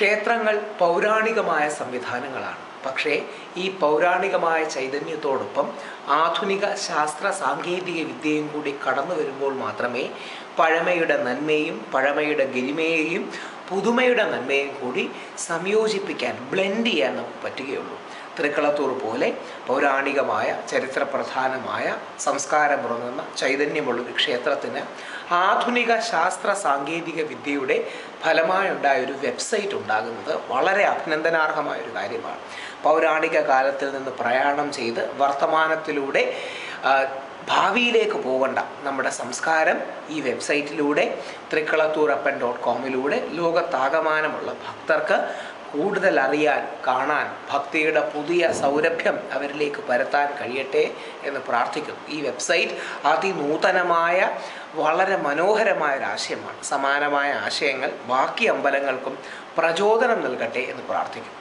ക്ഷേത്രങ്ങൾ പൗരാണികമായ സംവിധാനങ്ങളാണ്. പക്ഷേ ഈ പൗരാണികമായ ചൈതന്യത്തോടൊപ്പം ആധുനിക ശാസ്ത്ര സാങ്കേതിക വിദ്യയും കൂടി കടന്നു വരുമ്പോൾ മാത്രമേ പഴമയുടെ നന്മയും പഴമയുടെ ഗരിമയെയും പുതുമയുടെ നന്മയും കൂടി സംയോജിപ്പിക്കാൻ, ബ്ലെൻഡ് ചെയ്യാൻ നമുക്ക് പറ്റുകയുള്ളൂ. തൃക്കളത്തൂർ പോലെ പൗരാണികമായ ചരിത്രപ്രധാനമായ സംസ്കാരമുറങ്ങുന്ന ചൈതന്യമുള്ളൊരു ക്ഷേത്രത്തിന് ആധുനിക ശാസ്ത്ര സാങ്കേതിക വിദ്യയുടെ ഫലമായുണ്ടായൊരു വെബ്സൈറ്റ് ഉണ്ടാകുന്നത് വളരെ അഭിനന്ദനാർഹമായൊരു കാര്യമാണ്. പൗരാണിക കാലത്തിൽ നിന്ന് പ്രയാണം ചെയ്ത് വർത്തമാനത്തിലൂടെ ഭാവിയിലേക്ക് പോകേണ്ട നമ്മുടെ സംസ്കാരം ഈ വെബ്സൈറ്റിലൂടെ thrikalathurappan.com ലോകത്താകമാനമുള്ള ഭക്തർക്ക് കൂടുതൽ അറിയാൻ, കാണാൻ, ഭക്തിയുടെ പുതിയ സൗരഭ്യം അവരിലേക്ക് പരത്താൻ കഴിയട്ടെ എന്ന് പ്രാർത്ഥിക്കുന്നു. ഈ വെബ്സൈറ്റ് അതിനൂതനമായ വളരെ മനോഹരമായൊരാശയമാണ്. സമാനമായ ആശയങ്ങൾ ബാക്കി അമ്പലങ്ങൾക്കും പ്രചോദനം നൽകട്ടെ എന്ന് പ്രാർത്ഥിക്കുന്നു.